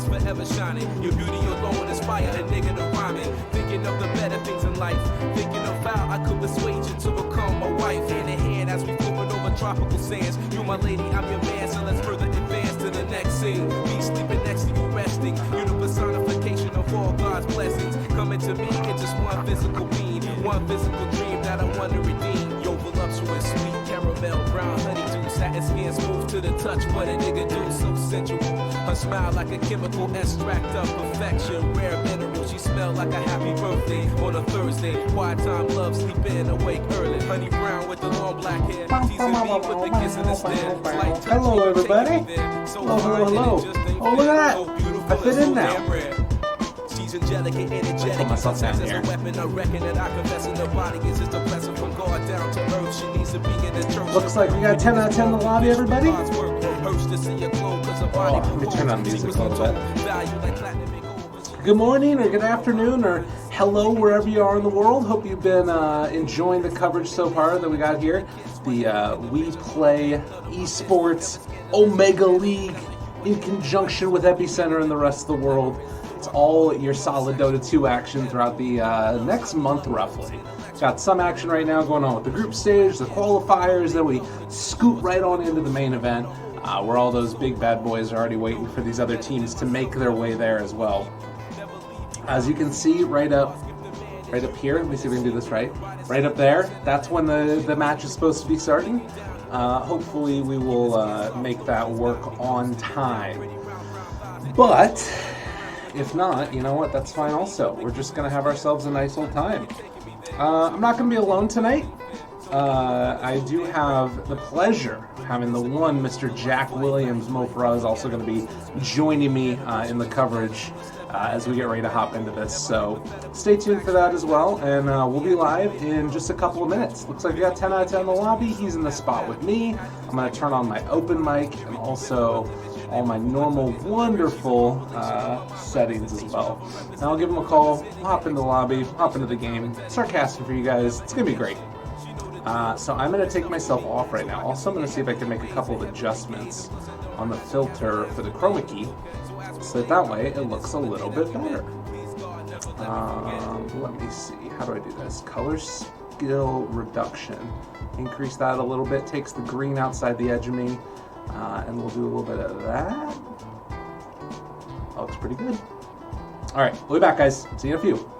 stars forever shining. Your beauty alone inspire a nigga to rhyming. Thinking of the better things in life. Thinking of how I could persuade you to become my wife. Hand in hand as we floating over tropical sands. You my lady, I'm your man, so let's further advance to the next scene. Me sleeping next to you resting. You're the personification of all God's blessings. Coming to me in just one physical being. One physical dream that I want to redeem. Yo, voluptuous, sweet caramel, brown honeydew, satin skin smooth to the touch. What a nigga do, so sensual. Her smile like a chemical extract of perfection. Rare mineral, she smell like a happy birthday on a Thursday. Quiet time, love, sleep in, awake early. Honey brown with the long black hair. Teasing me with the kiss in the stare. Hello, everybody. Hello. Oh, look at that. I fit in now. Angelic and energetic. Put myself down here. Weapon, I reckon that I confess in the body is just a blessing from God down to earth. She needs to be in the church. Looks like we got 10 out of 10 in the lobby, everybody. Let me turn on the music a little bit. Good morning or good afternoon or hello wherever you are in the world. Hope you've been enjoying the coverage so far that we got here. The WePlay Esports Omega League in conjunction with Epicenter and the rest of the world. It's all your solid Dota 2 action throughout the next month, roughly. Got some action right now going on with the group stage, the qualifiers, then we scoot right on into the main event, where all those big bad boys are already waiting for these other teams to make their way there as well. As you can see, right up here, let me see if we can do this right. Right up there, that's when the match is supposed to be starting. Hopefully we will make that work on time. But if not, you know what, that's fine also. We're just going to have ourselves a nice old time. I'm not going to be alone tonight. I do have the pleasure of having the one Mr. Jack Williams Mofra is also going to be joining me in the coverage as we get ready to hop into this. So stay tuned for that as well, and we'll be live in just a couple of minutes. Looks like we got 10 out of 10 in the lobby. He's in the spot with me. I'm going to turn on my open mic and also all my normal, wonderful settings as well. And I'll give him a call, hop into the lobby, hop into the game, start casting for you guys. It's going to be great. So I'm going to take myself off right now. Also, I'm going to see if I can make a couple of adjustments on the filter for the chroma key, so that way it looks a little bit better. Let me see. How do I do this? Color skill reduction. Increase that a little bit. Takes the green outside the edge of me. And we'll do a little bit of that. That looks pretty good. All right, we'll be back, guys. See you in a few.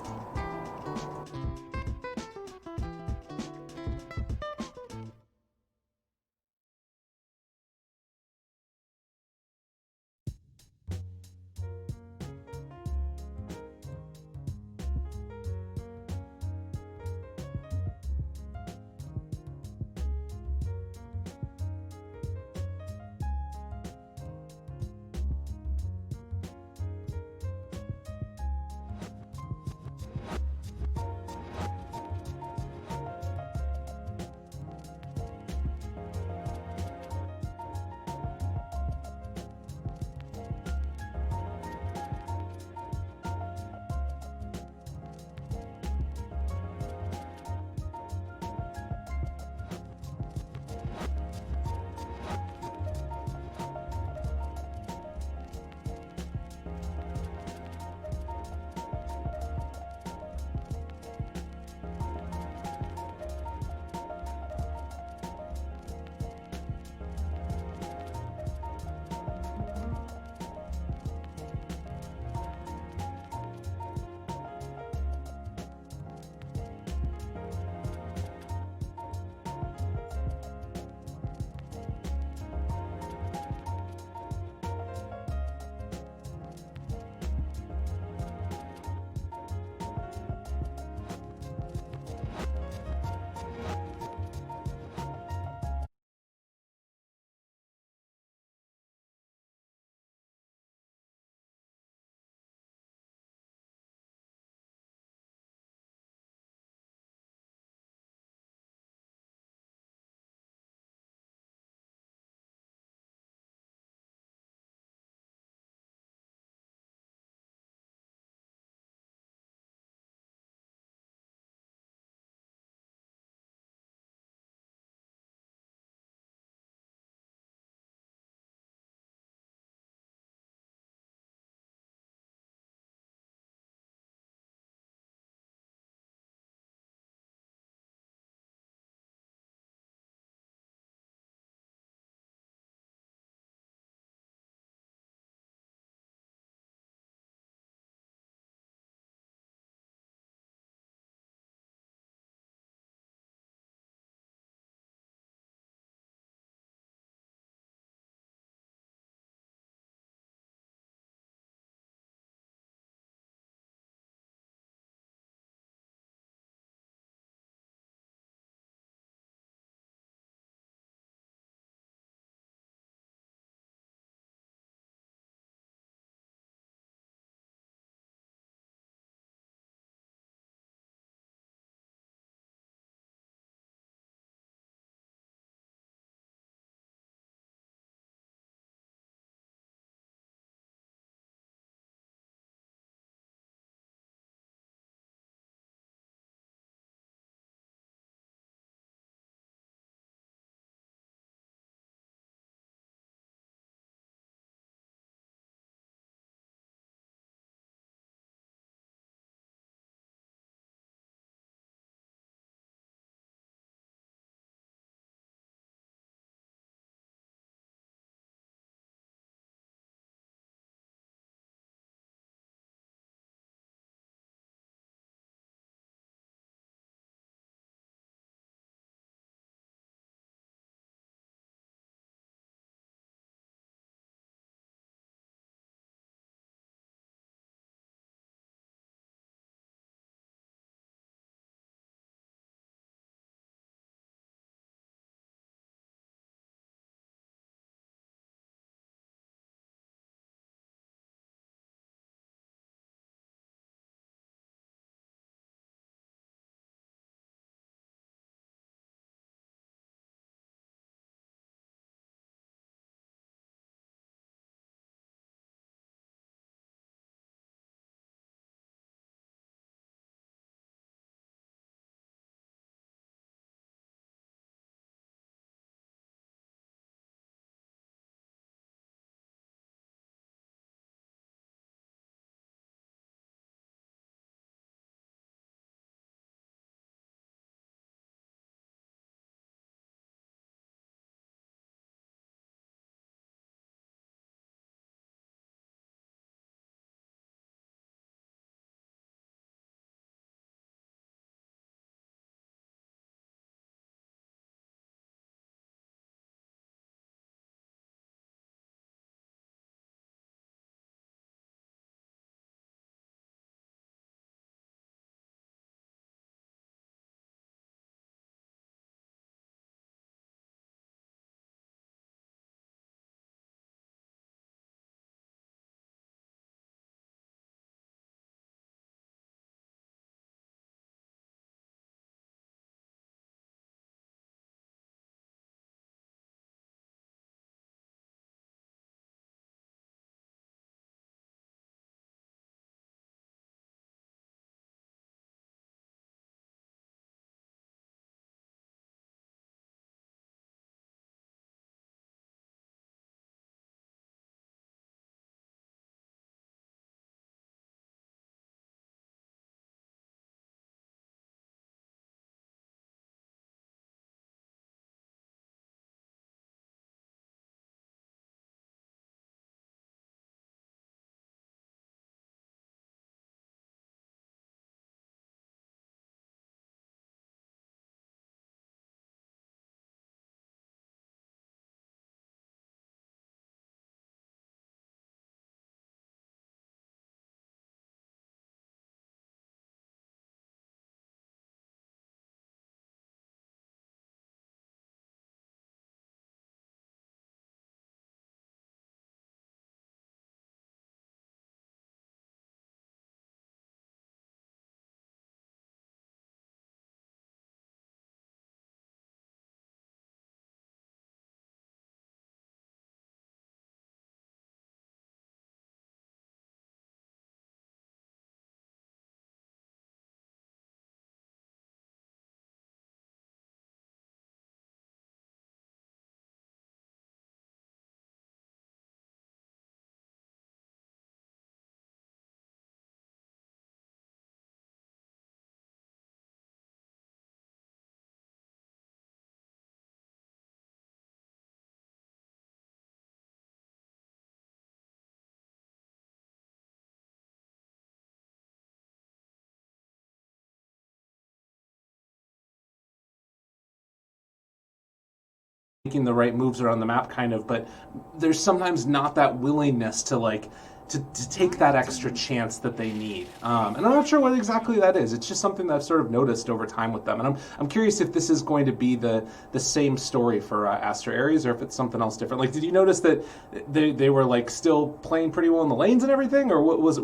making the right moves around the map, kind of, but there's sometimes not that willingness to like to take that extra chance that they need. And I'm not sure what exactly that is. It's just something that I've sort of noticed over time with them. And I'm curious if this is going to be the same story for Aster Aries, or if it's something else different. Like, did you notice that they were like still playing pretty well in the lanes and everything, or what was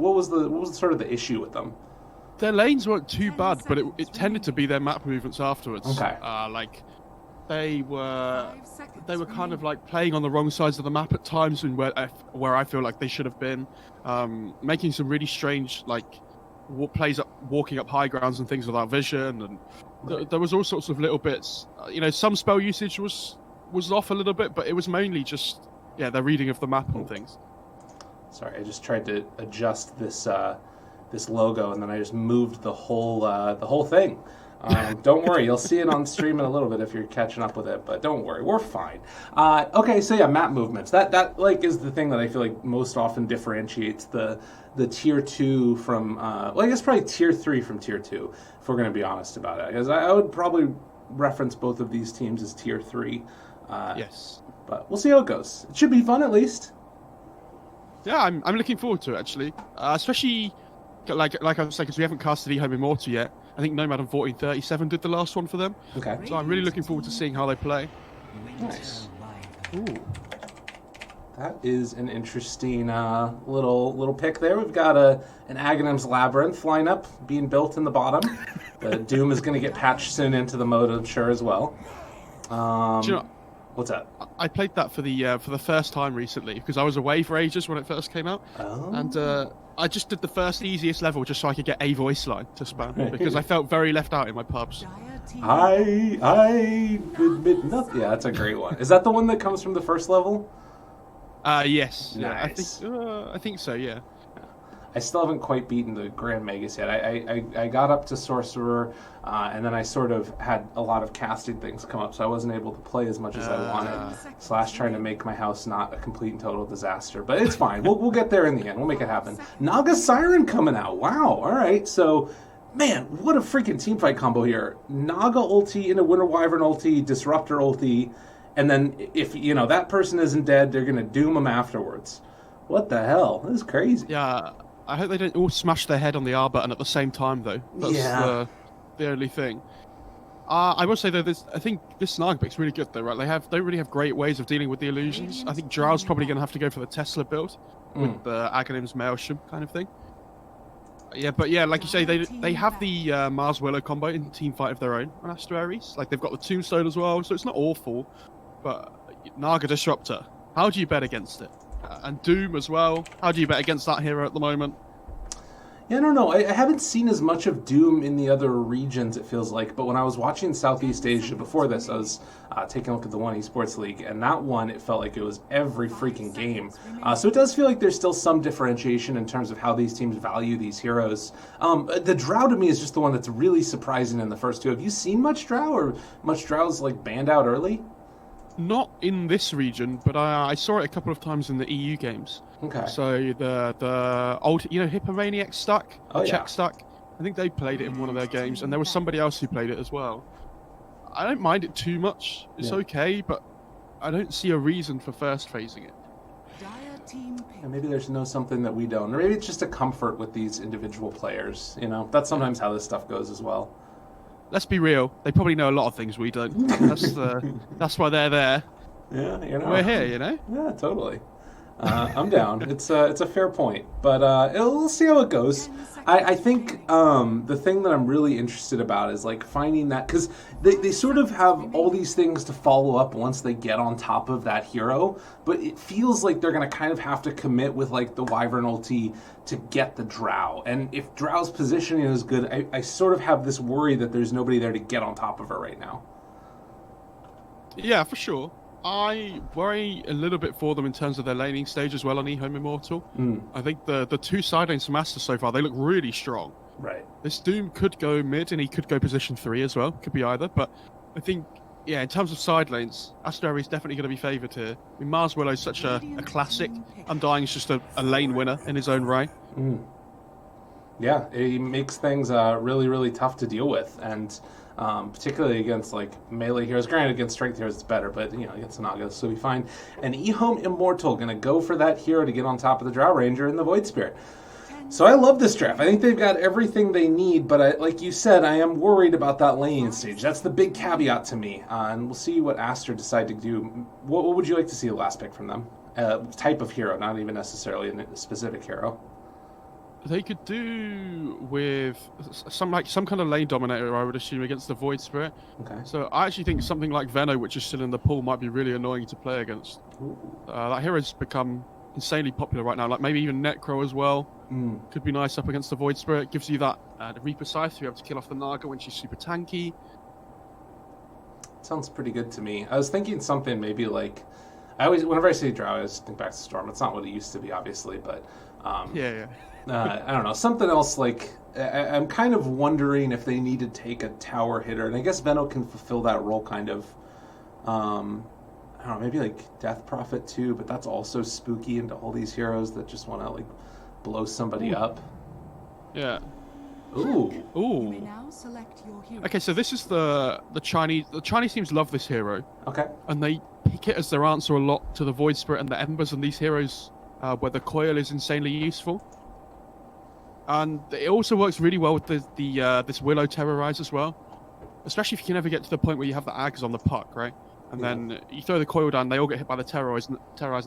sort of the issue with them? Their lanes weren't too bad, but it tended to be their map movements afterwards. Okay. Like they were kind of like playing on the wrong sides of the map at times, and where I feel like they should have been, making some really strange like walking up high grounds and things without vision, and there was all sorts of little bits. Some spell usage was off a little bit, but it was mainly just their reading of the map and things. Sorry, I just tried to adjust this logo, and then I just moved the whole thing. Don't worry, you'll see it on stream in a little bit if you're catching up with it, but don't worry, we're fine. Okay, so map movements. That like is the thing that I feel like most often differentiates the tier 2 from I guess probably tier 3 from tier 2, if we're going to be honest about it. Because I would probably reference both of these teams as tier 3. Yes. But we'll see how it goes. It should be fun at least. Yeah, I'm looking forward to it actually, especially like I was saying, because we haven't casted EHOME Immortal yet. I think Nomad on 1437 did the last one for them. Okay. So I'm really looking forward to seeing how they play. Nice. Ooh. That is an interesting little pick there. We've got an Aghanim's Labyrinth lineup being built in the bottom. The Doom is going to get patched soon into the mode, I'm sure, as well. Do you know, what's that? I played that for the first time recently because I was away for ages when it first came out. Oh. And I just did the first easiest level just so I could get a voice line to spam because I felt very left out in my pubs. I admit nothing. Yeah, that's a great one. Is that the one that comes from the first level? Yes. Nice. Yeah, I think so, yeah. I still haven't quite beaten the Grand Magus yet. I got up to Sorcerer, and then I sort of had a lot of casting things come up, so I wasn't able to play as much as I wanted. / trying to make my house not a complete and total disaster. But it's fine. We'll get there in the end. We'll make it happen. Naga Siren coming out. Wow. All right. So, man, what a freaking teamfight combo here. Naga ulti into Winter Wyvern ulti, Disruptor ulti, and then if, that person isn't dead, they're going to doom them afterwards. What the hell? This is crazy. Yeah. I hope they don't all smash their head on the R button at the same time, though. That's the only thing. I will say, though, I think this Snarg pick's really good, though, right? They don't really have great ways of dealing with the illusions. I think Drow's probably going to have to go for the Tesla build with the Aghanim's Maelstrom kind of thing. But like you say, they have the Mars Willow combo in teamfight of their own on Aster Aries. Like, they've got the Tombstone as well, so it's not awful. But Naga Disruptor, how do you bet against it? And Doom as well. How do you bet against that hero at the moment? Yeah, I don't know. I haven't seen as much of Doom in the other regions, it feels like. But when I was watching Southeast Asia before this, I was taking a look at the One Esports League. And that one, it felt like it was every freaking game. So it does feel like there's still some differentiation in terms of how these teams value these heroes. The Drow, to me, is just the one that's really surprising in the first two. Have you seen much Drow, or much Drow's like banned out early? Not in this region, but I saw it a couple of times in the EU games. Okay. So the old, Hippomaniac stack, Czech stack, I think they played it in one of their games, and there was somebody else who played it as well. I don't mind it too much. It's okay, but I don't see a reason for first phasing it. And maybe there's something that we don't, or maybe it's just a comfort with these individual players. That's sometimes how this stuff goes as well. Let's be real. They probably know a lot of things we don't. That's why they're there. Yeah, we're here. Yeah, totally. I'm down. It's a fair point, but we'll see how it goes. I think the thing that I'm really interested about is like finding that, because they sort of have all these things to follow up once they get on top of that hero, but it feels like they're going to kind of have to commit with like the Wyvern ulti to get the Drow. And if Drow's positioning is good, I sort of have this worry that there's nobody there to get on top of her right now. Yeah, for sure. I worry a little bit for them in terms of their laning stage as well on EHOME Immortal. I think the two side lanes from Aster so far, they look really strong. Right. This Doom could go mid and he could go position 3 as well. Could be either. But I think, in terms of side lanes, Aster Aries is definitely going to be favoured here. I mean, Mars Willow is such a classic. Undying is just a lane winner in his own right. Yeah, he makes things really, really tough to deal with. And particularly against like melee heroes. Granted, against strength heroes it's better, but against Naga this will be fine. And EHOME Immortal going to go for that hero to get on top of the Drow Ranger and the Void Spirit. So I love this draft. I think they've got everything they need, but like you said, I am worried about that laning stage. That's the big caveat to me. And we'll see what Aster decide to do. What would you like to see the last pick from them? Type of hero, not even necessarily a specific hero. They could do with some kind of lane dominator, I would assume, against the Void Spirit. Okay. So I actually think something like Veno, which is still in the pool, might be really annoying to play against. That hero's become insanely popular right now. Like maybe even Necro as well. Could be nice up against the Void Spirit. Gives you that Reaper Scythe to be able to kill off the Naga when she's super tanky. Sounds pretty good to me. I was thinking something maybe like, whenever I say Drow, I always think back to Storm. It's not what it used to be, obviously, but I don't know, something else like, I'm kind of wondering if they need to take a tower hitter, and I guess Veno can fulfill that role kind of. I don't know, maybe like Death Prophet too, but that's also spooky into all these heroes that just want to like blow somebody up. Yeah. Ooh. You may now select your hero. Okay, so this is the Chinese. The Chinese teams love this hero. Okay. And they pick it as their answer a lot to the Void Spirit and the Embers and these heroes where the coil is insanely useful. And it also works really well with this Willow Terrorize as well. Especially if you can ever get to the point where you have the Ags on the puck, right? And then you throw the coil down, they all get hit by the Terrorize, and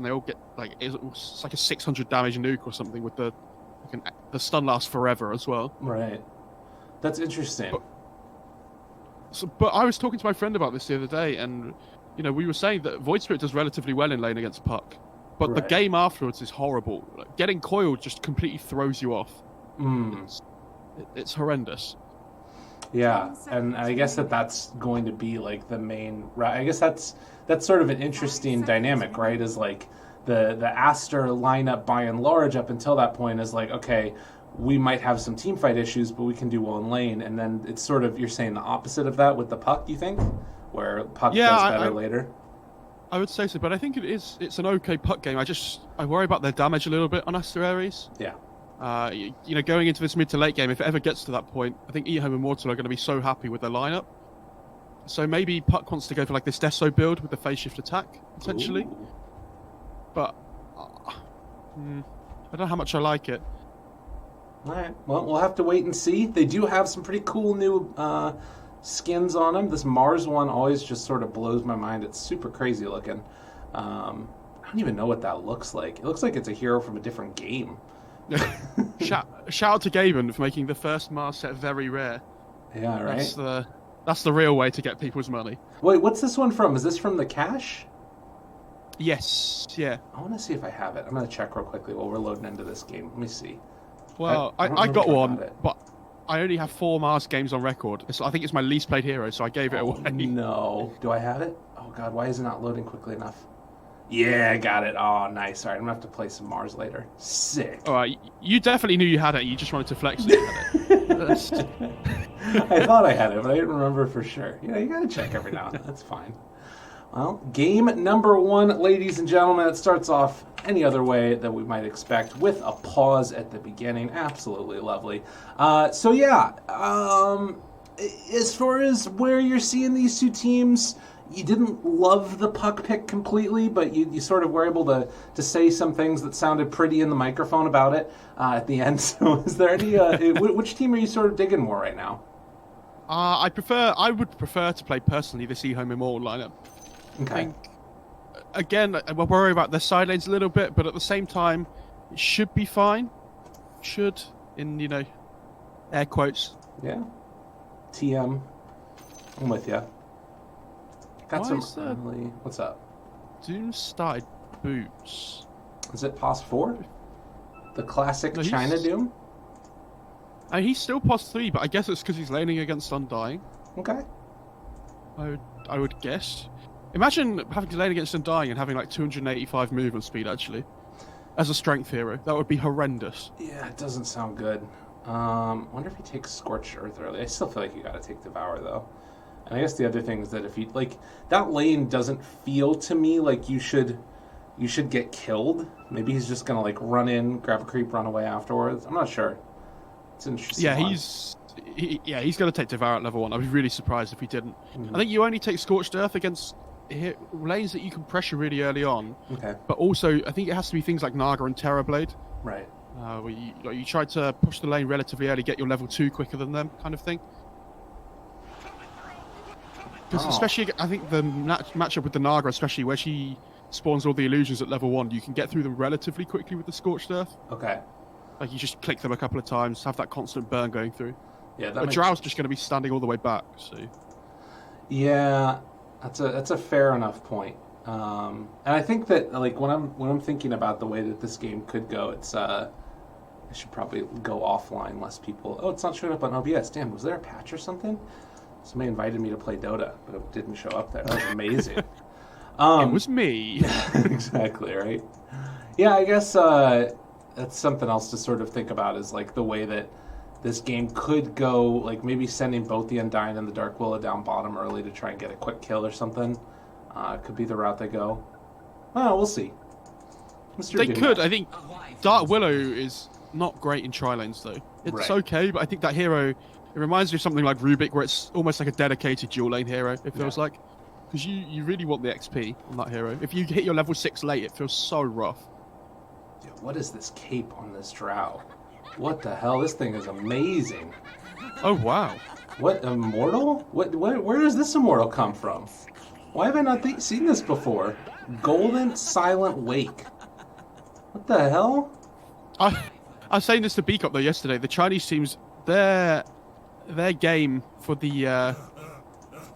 they all get it's like a 600 damage nuke or something with the stun lasts forever as well. Right. That's interesting. But I was talking to my friend about this the other day, and we were saying that Void Spirit does relatively well in lane against puck, but the game afterwards is horrible. Like, getting coiled just completely throws you off. It's horrendous. Yeah, and I guess that's going to be like the main. I guess that's sort of an interesting dynamic, right? Is like the Aster lineup by and large up until that point is like, okay, we might have some team fight issues, but we can do well in lane, and then it's sort of, you're saying the opposite of that with the puck, you think, where puck does better later. I would say so, but I think it's an okay puck game. I worry about their damage a little bit on Aster Aries. Yeah. Going into this mid to late game, if it ever gets to that point, I think EHOME Immortal are going to be so happy with their lineup. So maybe Puck wants to go for like this Deso build with the phase shift attack, potentially. Ooh. But I don't know how much I like it. All right. Well, we'll have to wait and see. They do have some pretty cool new skins on them. This Mars one always just sort of blows my mind. It's super crazy looking. I don't even know what that looks like. It looks like it's a hero from a different game. Shout out to Gaben for making the first Mars set very rare. Yeah, right. That's the real way to get people's money. Wait, what's this one from? Is this from the cache? Yes, yeah. I want to see if I have it. I'm going to check real quickly while we're loading into this game. Let me see. Well, I got one, but I only have 4 Mars games on record. I think it's my least played hero, so I gave it away. No. Do I have it? Oh, God, why is it not loading quickly enough? Yeah, I got it. Oh, nice. All right, I'm going to have to play some Mars later. Sick. All right, you definitely knew you had it. You just wanted to flex that you had it. I thought I had it, but I didn't remember for sure. You got to check every now and then. That's fine. Well, game number 1, ladies and gentlemen. It starts off any other way that we might expect, with a pause at the beginning. Absolutely lovely. As far as where you're seeing these two teams, you didn't love the puck pick completely, but you sort of were able to say some things that sounded pretty in the microphone about it at the end. So is there any, which team are you sort of digging more right now? I would prefer to play personally this EHOME Immortal lineup. Okay. I think, again, I worry about their side lanes a little bit, but at the same time, it should be fine. Should, in, air quotes. Yeah. TM. I'm with you. Got some early... What's up? Doom started boots. Is it POS 4? The classic China Doom? He's still POS 3, but I guess it's because he's laning against Undying. Okay. I would guess. Imagine having to lane against Undying and having like 285 movement speed, actually. As a strength hero. That would be horrendous. Yeah, it doesn't sound good. Wonder if he takes Scorched Earth early. I still feel like you gotta take Devour, though. And I guess the other thing is that if you that lane doesn't feel to me like you should get killed. Maybe he's just gonna run in, grab a creep, run away afterwards. I'm not sure. It's an interesting. Yeah, one. he's going to take Devour at level 1. I'd be really surprised if he didn't. I think you only take Scorched Earth against lanes that you can pressure really early on. Okay. But also, I think it has to be things like Naga and Terrorblade. Right. Where you try to push the lane relatively early, get your level 2 quicker than them, kind of thing. Because especially, I think the matchup with the Naga, especially where she spawns all the illusions at level 1, you can get through them relatively quickly with the Scorched Earth. Okay. Like you just click them a couple of times, have that constant burn going through. Yeah, But Drow's just going to be standing all the way back, so... Yeah, that's a fair enough point. And I think that like when I'm thinking about the way that this game could go, it's I should probably go offline less people. Oh, it's not showing up on OBS. Damn, was there a patch or something? Somebody invited me to play Dota, but it didn't show up there. That was amazing. It was me. Exactly, right? Yeah, I guess that's something else to sort of think about is like the way that this game could go, like maybe sending both the Undying and the Dark Willow down bottom early to try and get a quick kill or something. Could be the route they go. Oh, we'll see. They could. I think Dark Willow is not great in tri-lanes, though. It's okay, but I think that hero, it reminds me of something like Rubik, where it's almost like a dedicated dual lane hero, it feels like. Because you really want the XP on that hero. If you hit your level 6 late, it feels so rough. Dude, what is this cape on this drow? What the hell? This thing is amazing. Oh, wow. What, immortal? Where does this immortal come from? Why have I not seen this before? Golden Silent Wake. What the hell? I was saying this to Beacop though yesterday. The Chinese teams, their game for the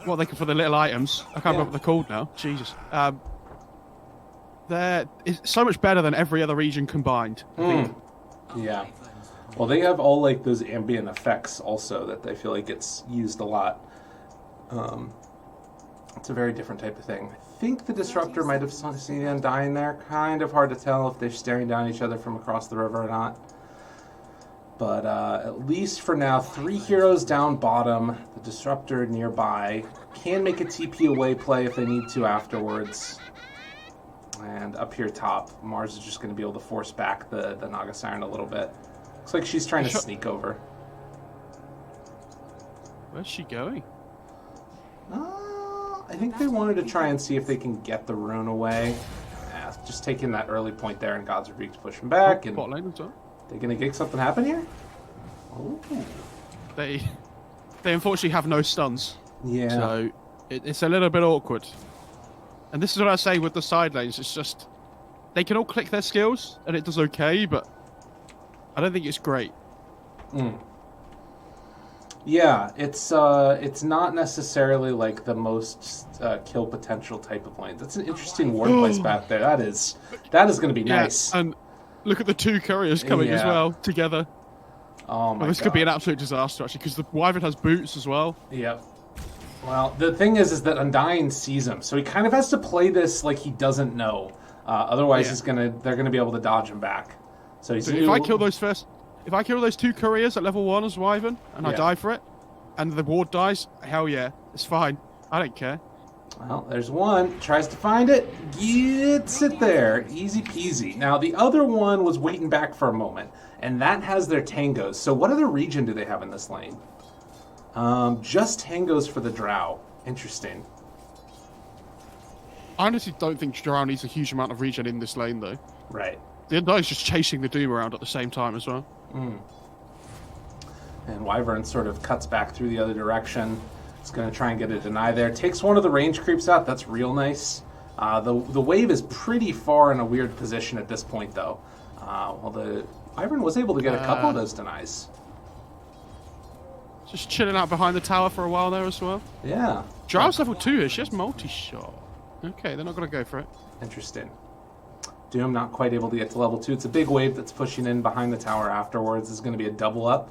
for the little items. I can't remember what they're called now. Jesus. It's so much better than every other region combined. Yeah. Well, they have all like those ambient effects also that they feel like gets used a lot. It's a very different type of thing. I think the Disruptor might have seen the Undying there. Kind of hard to tell if they're staring down each other from across the river or not. But at least for now, 3 heroes down bottom. The Disruptor nearby. Can make a TP away play if they need to afterwards. And up here top, Mars is just going to be able to force back the Naga Siren a little bit. Looks like she's trying to sneak over. Where's she going? I think they wanted to try and see if they can get the rune away. Yeah, just taking that early point there, and God's Rebuke to push him back. And bot lane as well. They're going to get something happen here? Ooh. They unfortunately have no stuns. Yeah. So it's a little bit awkward. And this is what I say with the side lanes. It's just they can all click their skills, and it does okay, but I don't think it's great. Yeah, it's not necessarily like the most kill potential type of lane. That's an interesting ward place back there. That is going to be nice. And look at the 2 couriers coming as well together. Oh my god. This could be an absolute disaster actually, because the Wyvern has boots as well. Yep. Well, the thing is that Undying sees him, so he kind of has to play this like he doesn't know. Otherwise, they're gonna be able to dodge him back. So if I kill those 2 couriers at level 1 as Wyvern, and I die for it, and the ward dies, hell yeah, it's fine. I don't care. Well, there's one. Tries to find it. Gets it there. Easy peasy. Now, the other one was waiting back for a moment, and that has their tangos. So what other region do they have in this lane? Just tangos for the drow. Interesting. I honestly don't think Drow needs a huge amount of regen in this lane, though. Right. The Undying's just chasing the Doom around at the same time as well. And Wyvern sort of cuts back through the other direction. It's going to try and get a deny there. Takes one of the range creeps out. That's real nice. The wave is pretty far in a weird position at this point, though. Well, the Wyvern was able to get a couple of those denies. Just chilling out behind the tower for a while there as well. Yeah. Drow's level 2 here. She has multi-shot. Okay, they're not going to go for it. Interesting. Doom not quite able to get to level 2. It's a big wave that's pushing in behind the tower afterwards. This is going to be a double up.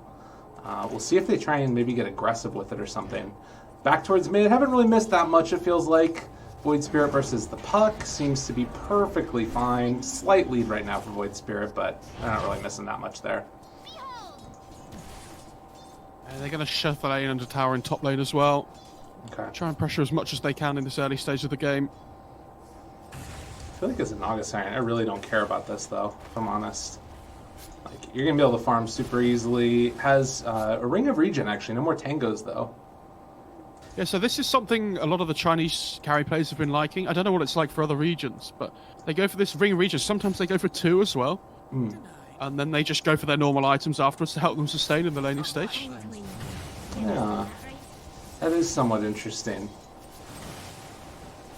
We'll see if they try and maybe get aggressive with it or something. Back towards mid. Haven't really missed that much, it feels like. Void Spirit versus the Puck seems to be perfectly fine. Slight lead right now for Void Spirit, but they're not really missing that much there. And they're going to shove the lane under tower in top lane as well. Okay. Try and pressure as much as they can in this early stage of the game. I feel like as a Naga Siren, I really don't care about this, though, if I'm honest. Like, you're going to be able to farm super easily. Has a Ring of Regen, actually. No more tangos, though. Yeah, so this is something a lot of the Chinese carry players have been liking. I don't know what it's like for other regions, but they go for this Ring of Regen. Sometimes they go for 2 as well. And then they just go for their normal items afterwards to help them sustain in the laning stage. Yeah. That is somewhat interesting.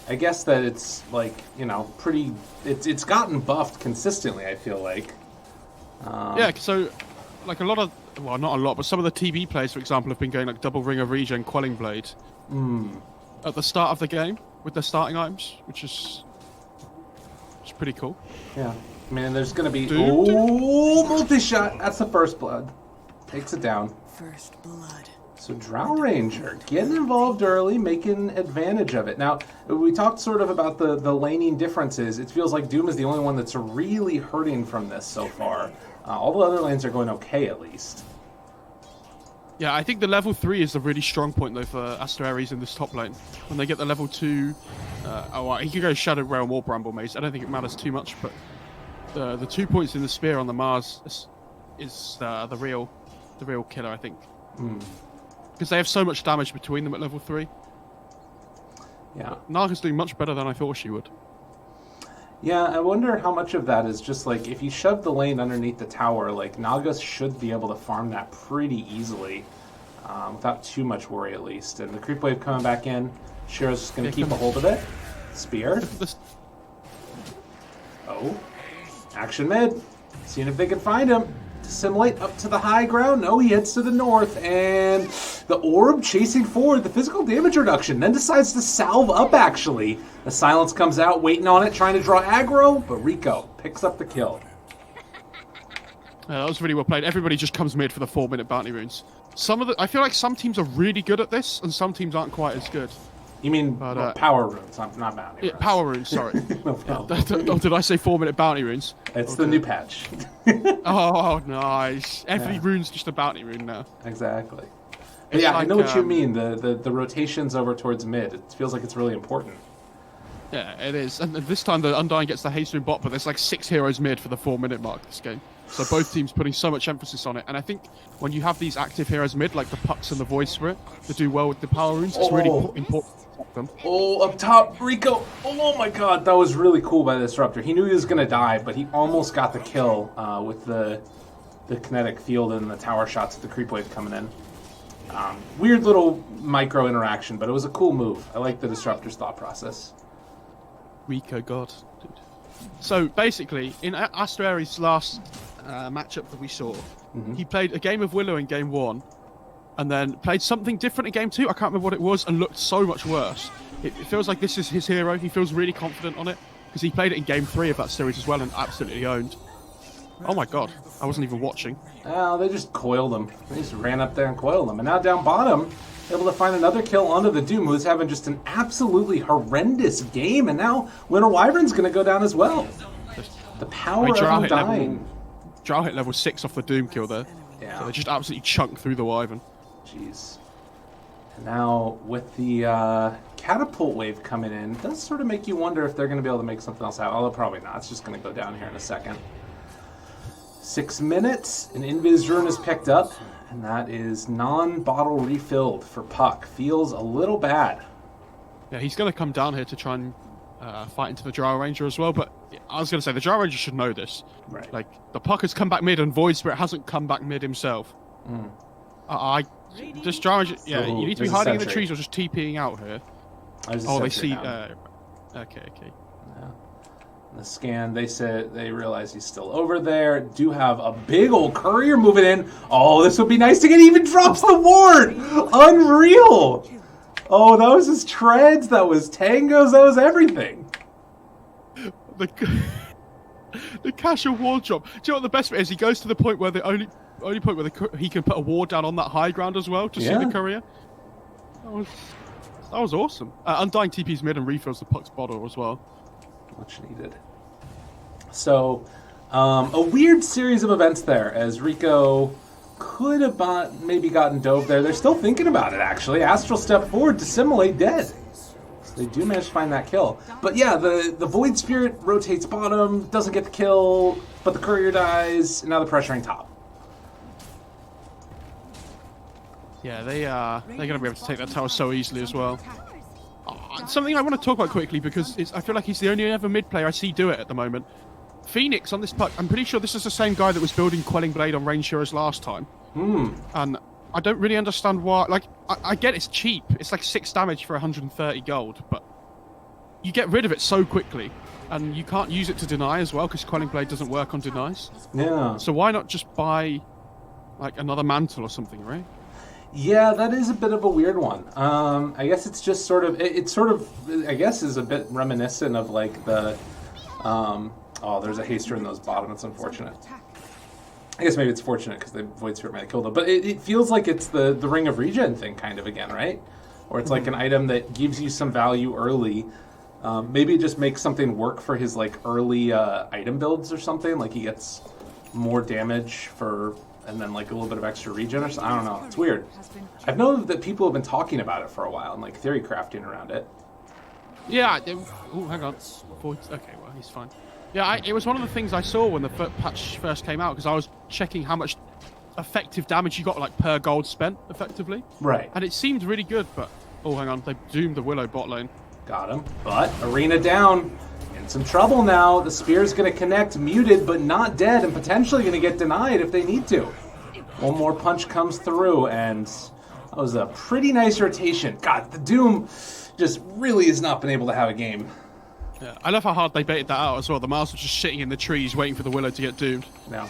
I guess that it's, like, you know, pretty... It's gotten buffed consistently, I feel like. Yeah, so, like, a lot of... Well, not a lot, but some of the TV players, for example, have been going, like, double Ring of Regen, Quelling Blade. At the start of the game, with their starting items, which is... It's pretty cool. Yeah. I mean, there's going to be... Oh, multi-shot! That's the first blood. Takes it down. First blood. So Drow Ranger getting involved early, making advantage of it. Now, we talked sort of about the laning differences. It feels like Doom is the only one that's really hurting from this so far. All the other lanes are going okay, at least. Yeah, I think the level 3 is a really strong point, though, for Aries in this top lane. When they get the level 2... he can go Shadow Realm or Bramble Maze. I don't think it matters too much, but the 2 points in the Spear on the Mars is the real killer, I think. Because they have so much damage between them at level 3. Yeah. Naga's doing much better than I thought she would. Yeah, I wonder how much of that is just like, if you shove the lane underneath the tower, like, Naga should be able to farm that pretty easily, without too much worry at least. And the creep wave coming back in, Shiro's just going to keep a hold of it. Spear. Oh. Action mid. Seeing if they can find him. Assimilate up to the high ground. No, he heads to the north, and the orb chasing forward, the physical damage reduction, then decides to salve up, actually. The silence comes out, waiting on it, trying to draw aggro, but Rico picks up the kill. Yeah, that was really well played. Everybody just comes mid for the 4-minute bounty runes. I feel like some teams are really good at this, and some teams aren't quite as good. You mean power runes, not bounty runes. Power runes, sorry. No problem. Did I say 4-minute bounty runes? It's the new patch. Oh, nice. Every rune's just a bounty rune now. Exactly. Yeah, like, I know what you mean. The rotations over towards mid. It feels like it's really important. Yeah, it is. And this time the Undying gets the haste rune bot, but there's like 6 heroes mid for the 4-minute mark this game. So both teams putting so much emphasis on it. And I think when you have these active heroes mid, like the Pucks and the Void Spirit, that do well with the power runes, it's really important. Them. Oh, up top, Rico. Oh my god, that was really cool by the Disruptor. He knew he was going to die, but he almost got the kill with the kinetic field and the tower shots with the creep wave coming in. Weird little micro interaction, but it was a cool move. I like the Disruptor's thought process. Rico, god. Dude. So basically, in Aries' last matchup that we saw, he played a game of Willow in game 1, and then played something different in game 2. I can't remember what it was, and looked so much worse. It feels like this is his hero. He feels really confident on it, because he played it in game 3 of that series as well, and absolutely owned. Oh my god, I wasn't even watching. Oh, they just coiled him. They just ran up there and coiled him. And now down bottom, able to find another kill onto the Doom, who's having just an absolutely horrendous game. And now Winter Wyvern's going to go down as well. The power of Undying. Drow hit level 6 off the Doom kill there. Yeah. So they just absolutely chunked through the Wyvern. Jeez. And now with the catapult wave coming in, it does sort of make you wonder if they're going to be able to make something else out. Although probably not. It's just going to go down here in a second. 6 minutes, an Invis rune is picked up, and that is non-bottle refilled for Puck. Feels a little bad. Yeah, he's going to come down here to try and fight into the Drow Ranger as well, but I was going to say, the Drow Ranger should know this. Right. Like, the Puck has come back mid, and Void Spirit hasn't come back mid himself. This Drow Ranger, yeah, you need to be hiding in the trees or just TPing out here. Oh, they see... okay. Yeah. The scan, they realize he's still over there. Do have a big old courier moving in. Oh, this would be nice to get. Even drops the ward. Unreal. Oh, that was his treads. That was tangos. That was everything. The casual ward drop. Do you know what the best bit is? He goes to the point where the only point where he can put a ward down on that high ground as well to see the courier. That was awesome. Undying TP's mid and refills the Puck's bottle as well. Much needed. So, a weird series of events there, as Rico could have maybe gotten dove there. They're still thinking about it, actually. Astral step forward to simulate dead. They do manage to find that kill. But yeah, the Void Spirit rotates bottom, doesn't get the kill, but the courier dies, and now they're pressuring top. Yeah, they're going to be able to take that tower so easily as well. Something I want to talk about quickly, because I feel like he's the only ever mid player I see do it at the moment. Phoenix on this puck, I'm pretty sure this is the same guy that was building Quelling Blade on Range Heroes last time. And I don't really understand why. Like, I get it's cheap. It's like 6 damage for 130 gold, but you get rid of it so quickly, and you can't use it to deny as well, because Quelling Blade doesn't work on denies. Yeah. So why not just buy, like, another mantle or something, right? Yeah, that is a bit of a weird one. I guess it's just sort of, it sort of, I guess, is a bit reminiscent of, like, the, oh, there's a haster in those bottom. It's unfortunate. I guess maybe it's fortunate because the Void Spirit might have killed him. But it feels like it's the Ring of Regen thing kind of again, right? Or it's like an item that gives you some value early. Maybe it just makes something work for his like early item builds or something. Like he gets more damage for, and then like a little bit of extra regen or something. I don't know. It's weird. I've known that people have been talking about it for a while and like theory crafting around it. Yeah. Oh, hang on. Okay, well, he's fine. Yeah, it was one of the things I saw when the patch first came out, because I was checking how much effective damage you got like per gold spent, effectively. Right. And it seemed really good, but... Oh, hang on. They doomed the Willow bot lane. Got him. But Arena down. In some trouble now. The Spear's going to connect, muted, but not dead, and potentially going to get denied if they need to. One more punch comes through, and that was a pretty nice rotation. God, the Doom just really has not been able to have a game. Yeah, I love how hard they baited that out as well. The Mars was just sitting in the trees waiting for the Willow to get doomed. Yeah.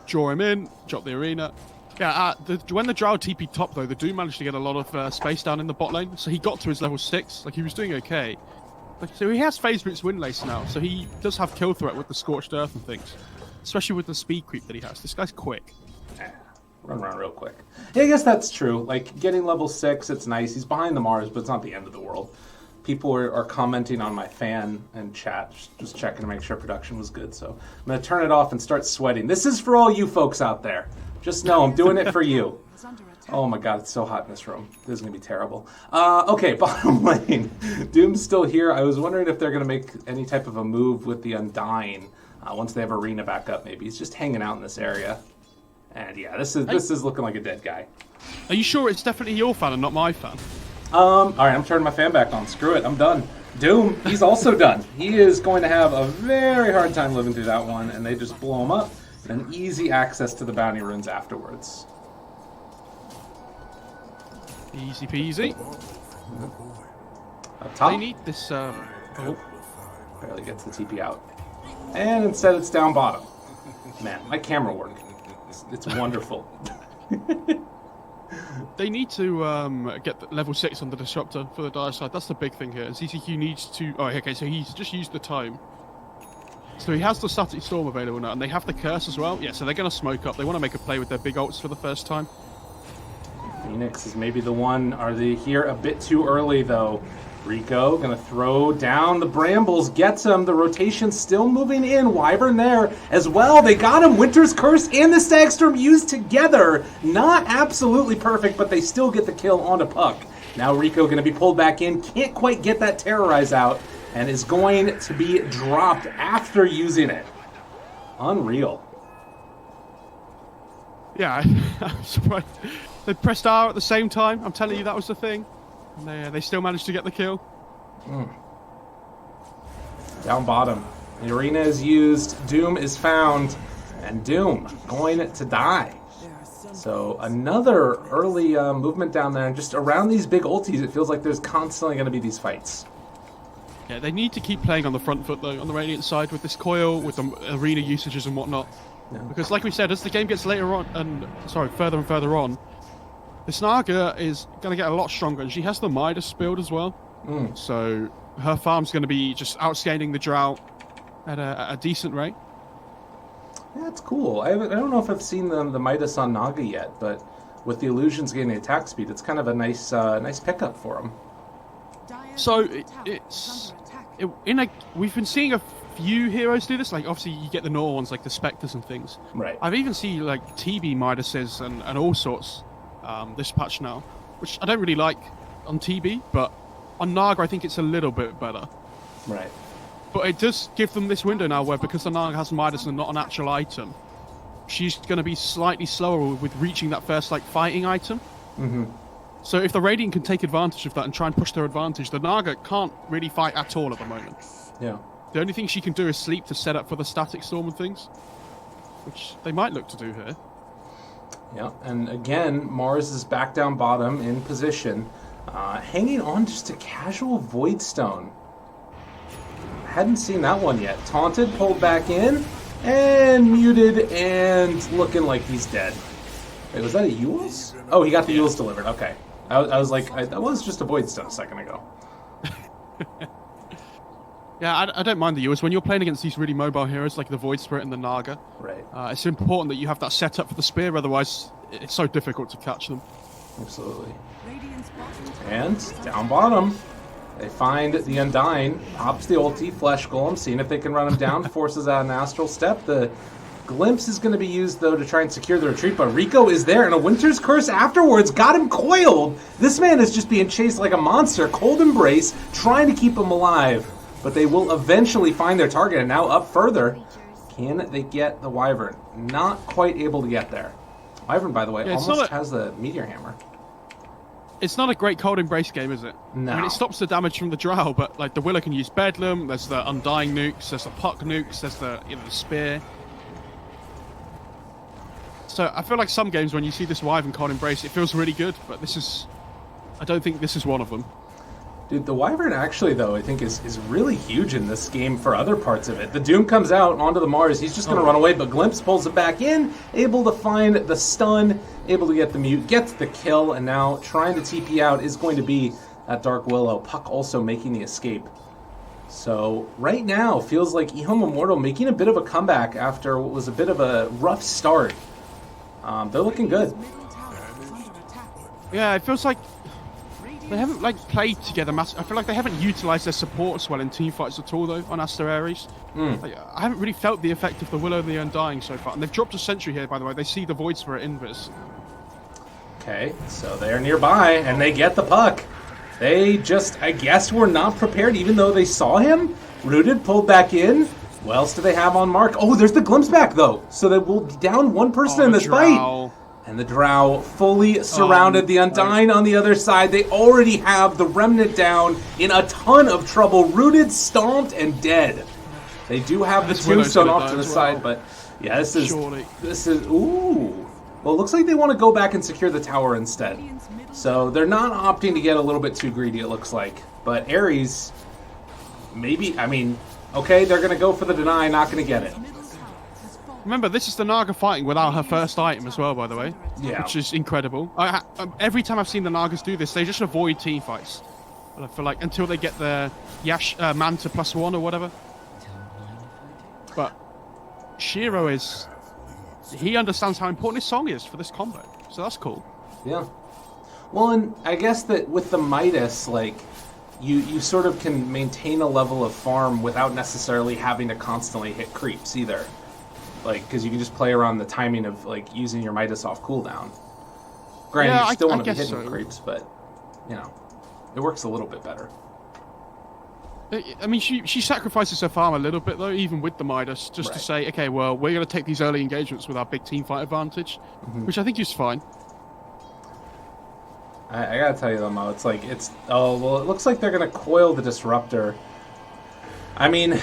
Draw him in, drop the arena. Yeah, when the Drow TP top though, the Doom managed to get a lot of space down in the bot lane, so he got to his level 6. Like, he was doing okay. So he has Phase Boots Windlace now, so he does have kill threat with the Scorched Earth and things. Especially with the speed creep that he has. This guy's quick. Yeah, run around real quick. Yeah, I guess that's true. Like, getting level 6, it's nice. He's behind the Mars, but it's not the end of the world. People are commenting on my fan and chat, just checking to make sure production was good. So I'm going to turn it off and start sweating. This is for all you folks out there. Just know I'm doing it for you. Oh my god, it's so hot in this room. This is going to be terrible. Okay, bottom lane. Doom's still here. I was wondering if they're going to make any type of a move with the Undying once they have Arena back up, maybe. He's just hanging out in this area. And yeah, this is looking like a dead guy. Are you sure it's definitely your fan and not my fan? Alright, I'm turning my fan back on. Screw it, I'm done. Doom, he's also done. He is going to have a very hard time living through that one, and they just blow him up, and easy access to the bounty runes afterwards. Easy peasy. Up top. They need this, Oh, barely gets the TP out. And instead it's down bottom. Man, my camera work. It's wonderful. They need to get level 6 on the Disruptor for the Dire side. That's the big thing here. CCQ needs to... Oh, okay, so he's just used the Tome. So he has the Static Storm available now, and they have the Curse as well. Yeah, so they're going to smoke up. They want to make a play with their big ults for the first time. Phoenix is maybe the one. Are they here a bit too early, though? Rico going to throw down the Brambles, gets him. The rotation's still moving in. Wyvern there as well. They got him. Winter's Curse and the Stagstorm used together. Not absolutely perfect, but they still get the kill on a puck. Now Rico going to be pulled back in. Can't quite get that Terrorize out, and is going to be dropped after using it. Unreal. Yeah, I'm surprised. They pressed R at the same time. I'm telling you, that was the thing. And they still managed to get the kill. Down bottom. The arena is used. Doom is found. And Doom going to die. So another early movement down there. And just around these big ultis, it feels like there's constantly going to be these fights. Yeah, they need to keep playing on the front foot, though, on the Radiant side with this coil, with the arena usages and whatnot. Yeah. Because like we said, as the game gets further and further on, this Naga is going to get a lot stronger, and she has the Midas build as well. So her farm's going to be just outscaling the Drow at a decent rate. Yeah, that's cool. I don't know if I've seen the Midas on Naga yet, but with the illusions getting the attack speed, it's kind of a nice pickup for him. So we've been seeing a few heroes do this. Like obviously you get the normal ones like the Spectres and things. Right. I've even seen like TB Midases and all sorts this patch now, which I don't really like. on TB, but on Naga I think it's a little bit better. Right. But it does give them this window now where, because the Naga has Midas and not an actual item, she's going to be slightly slower with reaching that first like fighting item. Mm-hmm. So if the Radiant can take advantage of that and try and push their advantage, the Naga can't really fight at all at the moment. Yeah. The only thing she can do is sleep to set up for the static storm and things, which they might look to do here. Yeah, and again, Mars is back down bottom in position, hanging on just a casual Void Stone. Hadn't seen that one yet. Taunted, pulled back in, and muted, and looking like he's dead. Wait, was that a Yule's? Oh, he got the Yule's delivered. Okay. I was like, that was just a Void Stone a second ago. Yeah, I don't mind the Yules. When you're playing against these really mobile heroes like the Void Spirit and the Naga, Right. It's important that you have that set up for the spear, otherwise it's so difficult to catch them. Absolutely. Radiant's bottom tower And is under down bottom, they find the Undying, pops the ulti, Flesh Golem, seeing if they can run him down, forces out an Astral Step. The Glimpse is going to be used, though, to try and secure the retreat, but Rico is there, and a Winter's Curse afterwards got him coiled. This man is just being chased like a monster. Cold Embrace, trying to keep him alive, but they will eventually find their target, and now up further. Can they get the Wyvern? Not quite able to get there. Wyvern, by the way, Yeah, it's almost not has the Meteor Hammer. It's not a great Cold Embrace game, is it? No. I mean, it stops the damage from the Drow, but like the Willow can use Bedlam, there's the Undying nukes, there's the Puck nukes, there's the, the Spear. So I feel like some games when you see this Wyvern Cold Embrace, it feels really good, but this is... I don't think this is one of them. Dude, the Wyvern actually, though, I think is really huge in this game for other parts of it. The Doom comes out onto the Mars. He's just going to run away, but Glimpse pulls it back in, able to find the stun, able to get the mute, gets the kill, and now trying to TP out is going to be that Dark Willow. Puck also making the escape. So right now, feels like EHOME Immortal making a bit of a comeback after what was a bit of a rough start. They're looking good. middle tower is under attack. Yeah, it feels like they haven't like played together. I feel like they haven't utilized their supports well in teamfights at all, though, on Aster Aries. Like, I haven't really felt the effect of the Willow and the Undying so far. And they've dropped a Sentry here, by the way. They see the Void Spirit invis. Okay, so they're nearby, and they get the Puck. They just, I guess, were not prepared, even though they saw him. Rooted, pulled back in. What else do they have on mark? Oh, there's the Glimpse back, though. So they will be down one person in this fight. And the Drow fully surrounded. The Undying on the other side. They already have the Remnant down in a ton of trouble. Rooted, stomped, and dead. They do have the Tombstone off to the side, but yeah, this is, ooh. Well, it looks like they want to go back and secure the tower instead. So they're not opting to get a little bit too greedy, it looks like. But Aries, maybe, I mean, okay, they're going to go for the deny, not going to get it. Remember, this is the Naga fighting without her first item as well, by the way. Yeah. Which is incredible. Every time I've seen the Nagas do this, they just avoid team fights. I feel like until they get their Manta +1 or whatever. But Shiro is... He understands how important his song is for this combo. So that's cool. Yeah. Well, and I guess that with the Midas, like, you sort of can maintain a level of farm without necessarily having to constantly hit creeps either. Like, because you can just play around the timing of, like, using your Midas off cooldown. Granted, yeah, you still want to be hitting hitting creeps, but, you know, it works a little bit better. I mean, she sacrifices her farm a little bit, though, even with the Midas, just to say, okay, well, we're going to take these early engagements with our big team fight advantage, which I think is fine. I gotta tell you, though, Mo, it's like, oh, well, it looks like they're going to coil the Disruptor. I mean...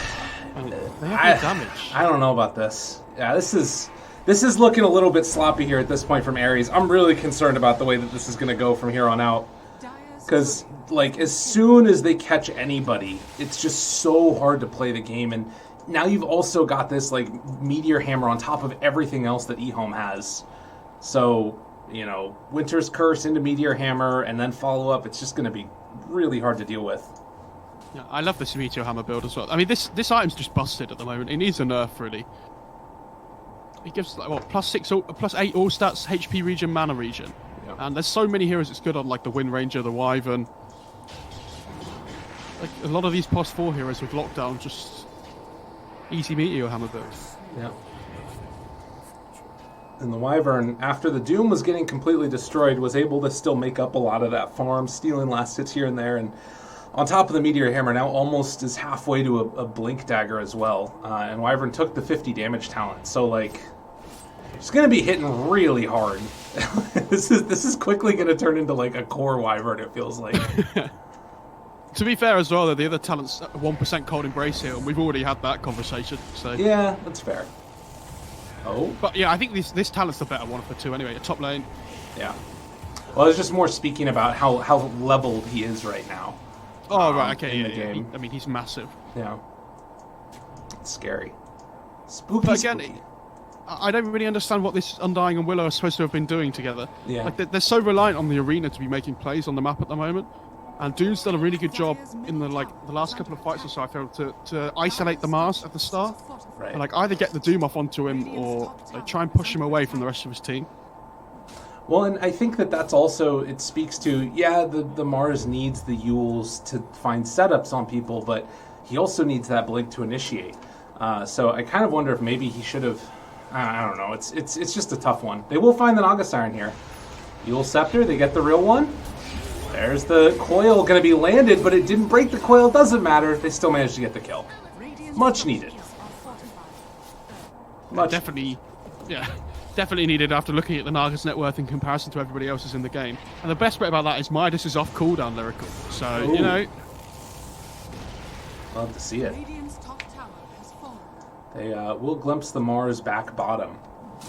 They have no damage. I don't know about this. Yeah, this is looking a little bit sloppy here at this point from Aries. I'm really concerned about the way that this is going to go from here on out. Because, like, as soon as they catch anybody, it's just so hard to play the game. And now you've also got this, like, Meteor Hammer on top of everything else that EHOME has. So, you know, Winter's Curse into Meteor Hammer and then follow up. It's just going to be really hard to deal with. Yeah, I love this Meteor Hammer build as well. I mean, this item's just busted at the moment. It needs a nerf, really. It gives, like, what, +8 all stats, HP regen, mana regen. Yeah. And there's so many heroes it's good on, like the Wind Ranger, the Wyvern. Like, a lot of these +4 heroes with lockdown, just easy Meteor Hammer builds. Yeah. And the Wyvern, after the Doom was getting completely destroyed, was able to still make up a lot of that farm, stealing last hits here and there. And on top of the Meteor Hammer, now almost is halfway to a Blink Dagger as well. And Wyvern took the 50 damage talent. So, like, it's going to be hitting really hard. This is quickly going to turn into, like, a core Wyvern, it feels like. To be fair as well, though, the other talent's 1% Cold Embrace here, and we've already had that conversation. So yeah, that's fair. Oh. But yeah, I think this talent's the better one of the two anyway, at top lane. Yeah. Well, I was just more speaking about how leveled he is right now. Oh, right, okay, in the yeah. game. I mean, he's massive. Yeah. It's scary. Spooky, But again, spooky. I don't really understand what this Undying and Willow are supposed to have been doing together. Yeah. Like, they're so reliant on the arena to be making plays on the map at the moment. And Doom's done a really good job in the last couple of fights or so, I feel, to isolate the Mars at the start. Right. And, like, either get the Doom off onto him or like, try and push him away from the rest of his team. Well, and I think that's also, it speaks to, yeah, the Mars needs the Yules to find setups on people, but he also needs that Blink to initiate. So I kind of wonder if maybe he should have, I don't know, it's just a tough one. They will find the Naga Siren here. Yule Scepter, they get the real one. There's the coil going to be landed, but it didn't break the coil. Doesn't matter. They still managed to get the kill. Much needed. Definitely needed after looking at the Naga's net worth in comparison to everybody else's in the game. And the best bit about that is Midas is off cooldown lyrical. So, Ooh. you know. Love to see it. Radiant's top tower has fallen. They will glimpse the Mars back bottom.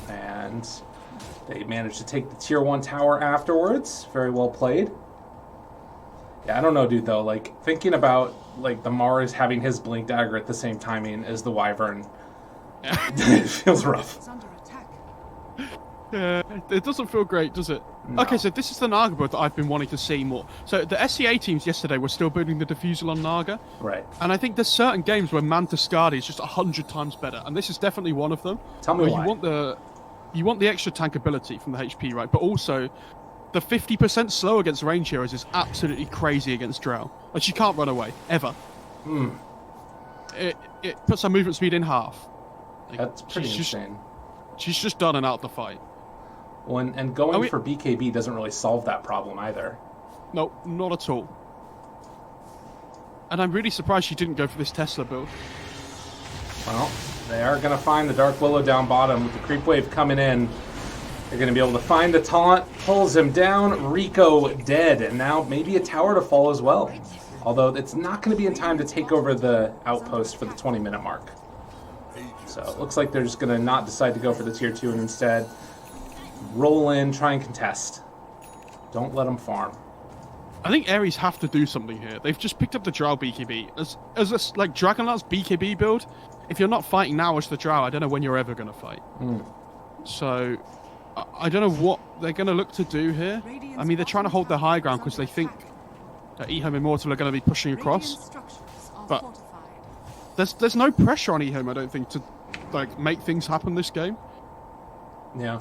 And they managed to take the tier 1 tower afterwards. Very well played. Yeah, I don't know, dude, though. Like, thinking about, like, the Mars having his Blink Dagger at the same timing as the Wyvern, it feels rough. It's under attack. Yeah, it doesn't feel great, does it? No. Okay, so this is the Naga build that I've been wanting to see more. So the SCA teams yesterday were still building the Diffusal on Naga. Right. And I think there's certain games where Manta Skadi is just 100 times better. And this is definitely one of them. Tell me where why. You want the extra tank ability from the HP, right? But also, the 50% slow against range heroes is absolutely crazy against Drow. Like, she can't run away, ever. It puts her movement speed in half. Like, That's pretty she's insane. She's just done and out the fight. Well, and going for BKB doesn't really solve that problem either. No, not at all. And I'm really surprised she didn't go for this Tesla build. Well, they are going to find the Dark Willow down bottom with the creep wave coming in. They're going to be able to find the taunt, pulls him down, Rico dead, and now maybe a tower to fall as well. Although it's not going to be in time to take over the outpost for the 20-minute mark. So it looks like they're just going to not decide to go for the tier 2 and instead roll in, try and contest. Don't let them farm. I think Aries have to do something here. They've just picked up the Drow BKB. As a like Dragonlance BKB build, if you're not fighting now as the Drow, I don't know when you're ever going to fight. So I don't know what they're going to look to do here. I mean, they're trying to hold their high ground because they think that EHOME Immortal are going to be pushing across. But there's no pressure on EHOME, I don't think, to like make things happen this game. Yeah.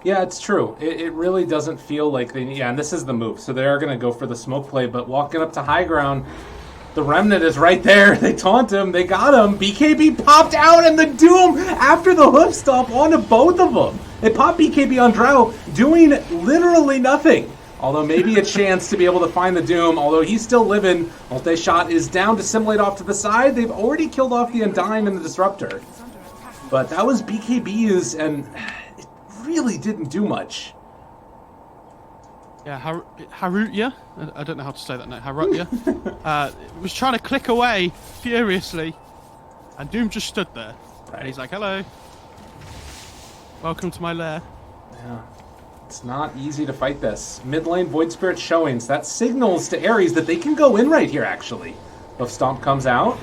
Yeah, it's true. It really doesn't feel like they need... Yeah, and this is the move. So they are going to go for the smoke play, but walking up to high ground, the Remnant is right there. They taunt him. They got him. BKB popped out, and the Doom after the hoof stomp onto both of them. They popped BKB on Drow, doing literally nothing. Although maybe a chance to be able to find the Doom, although he's still living. Multi-shot is down to Simulate off to the side. They've already killed off the Undying and the Disruptor. But that was BKB's, and it really didn't do much. Yeah, Harutya? I don't know how to say that now. Harutya was trying to click away furiously, and Doom just stood there. Right. And he's like, hello. Welcome to my lair. Yeah. It's not easy to fight this. Mid lane Void Spirit showings. That signals to Aries that they can go in right here, actually. Hoof Stomp comes out.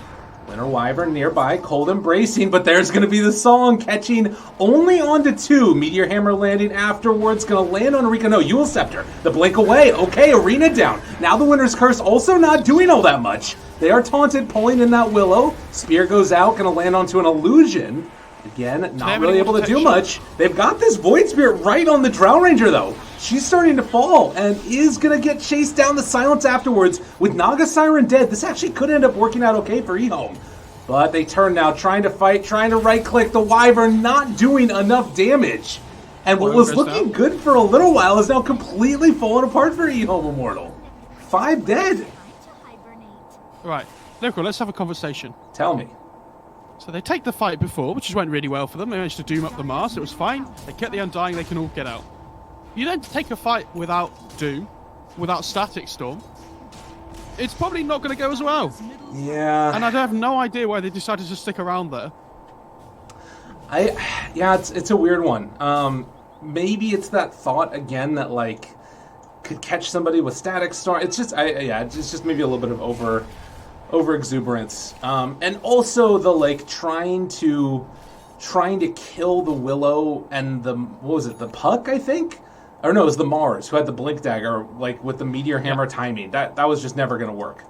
Winter Wyvern nearby. Cold Embracing, but there's going to be the song catching only onto 2. Meteor Hammer landing afterwards. Going to land on Rico. No, Yule Scepter. The blink away. Okay, Arena down. Now the Winter's Curse also not doing all that much. They are taunted, pulling in that Willow. Spear goes out. Going to land onto an Illusion. Again, not really able to do much. They've got this Void Spirit right on the Drow Ranger, though. She's starting to fall and is going to get chased down the Silence afterwards. With Naga Siren dead, this actually could end up working out okay for EHOME. But they turn now, trying to fight, trying to right-click. The Wyvern not doing enough damage. And what was looking good for a little while is now completely falling apart for EHOME Immortal. 5 dead. Right. Lyrical, let's have a conversation. Tell me. So they take the fight before, which went really well for them. They managed to doom up the Mars. It was fine. They kept the Undying. They can all get out. You then take a fight without Doom, without Static Storm. It's probably not going to go as well. Yeah. And I have no idea why they decided to stick around there. Yeah, it's a weird one. Maybe it's that thought again that like could catch somebody with Static Storm. It's just it's just maybe a little bit of over exuberance. And also the like trying to kill the Willow and the the Puck, I think? Or no, it was the Mars who had the Blink Dagger, like with the Meteor Hammer timing. That was just never gonna work.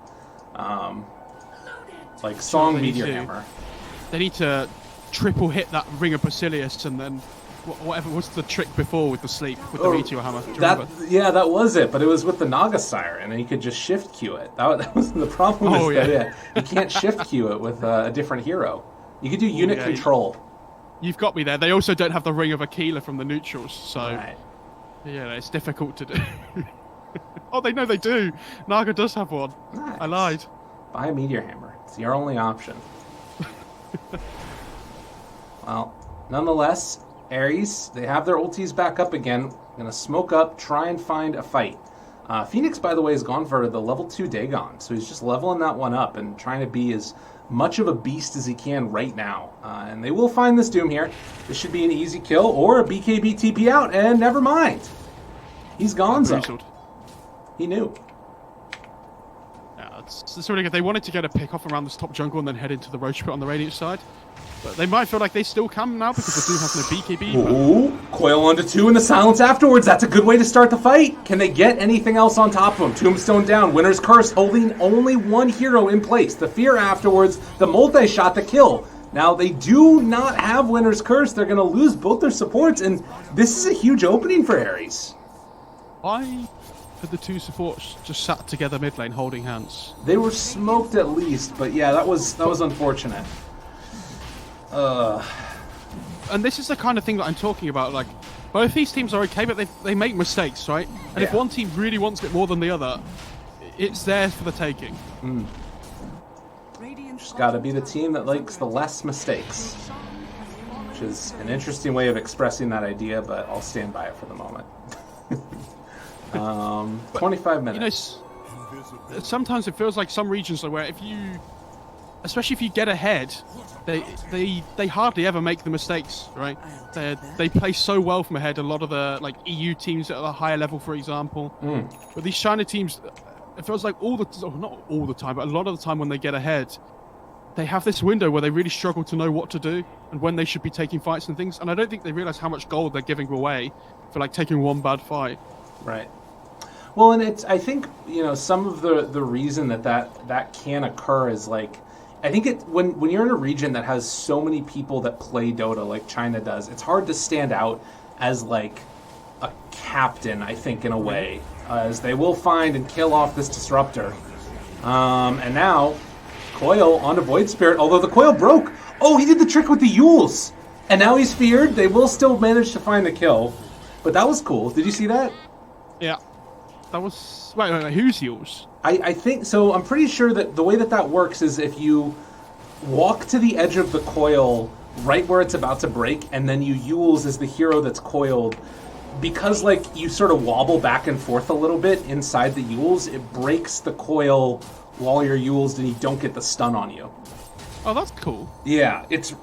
Like Song Meteor Hammer. They need to triple hit that Ring of Basilius and then whatever was the trick before with the sleep with the Meteor Hammer. That was it, but it was with the Naga Siren, and you could just shift queue it. That was the problem. You can't shift queue it with a different hero. You could do unit control. You've got me there. They also don't have the Ring of Aquila from the neutrals, so right. Yeah, it's difficult to do. Oh, they know they do. Naga does have one. Nice. I lied. Buy a Meteor Hammer. It's your only option. Well, nonetheless, Aries, they have their ultis back up again. Gonna smoke up, try and find a fight. Phoenix, by the way, has gone for the level 2 Dagon, so he's just leveling that one up and trying to be as much of a beast as he can right now. And they will find this Doom here. This should be an easy kill, or a BKB TP out, and never mind. He's gonzo. He knew. Yeah, it's really good. They wanted to get a pick off around this top jungle and then head into the Roach Pit on the Radiant side. But they might feel like they still can now because the Doom has no BKB. Ooh, Coil onto 2 and the silence afterwards. That's a good way to start the fight. Can they get anything else on top of him? Tombstone down. Winner's Curse holding only one hero in place. The Fear afterwards. The multi-shot, the kill. Now, they do not have Winner's Curse. They're going to lose both their supports, and this is a huge opening for Aries. Why had the two supports just sat together mid lane holding hands? They were smoked at least, but yeah, that was unfortunate. And this is the kind of thing that I'm talking about. Like, both these teams are okay, but they make mistakes, right? And if one team really wants it more than the other, it's there for the taking. Just got to be the team that likes the less mistakes, which is an interesting way of expressing that idea, but I'll stand by it for the moment. 25 minutes. You know, sometimes it feels like some regions are where especially if you get ahead, they hardly ever make the mistakes, right? They play so well from ahead. A lot of the like EU teams at a higher level, for example. But these China teams, it feels like not all the time, but a lot of the time when they get ahead, they have this window where they really struggle to know what to do and when they should be taking fights and things. And I don't think they realize how much gold they're giving away for like taking one bad fight. Right. Well, and I think, you know, some of the reason that can occur is like, I think when you're in a region that has so many people that play Dota like China does, it's hard to stand out as like a captain, I think, in a way, as they will find and kill off this disruptor. And now Coil onto Void Spirit, although the Coil broke. Oh, he did the trick with the Yules, and now he's feared. They will still manage to find the kill, but that was cool. Did you see that? Yeah, that was wait, who's Yules? I think so. I'm pretty sure that the way that works is if you walk to the edge of the coil right where it's about to break, and then you Yules as the hero that's coiled, because like you sort of wobble back and forth a little bit inside the Yules, it breaks the coil while you're Yules and you don't get the stun on you. Oh, that's cool. Yeah, it's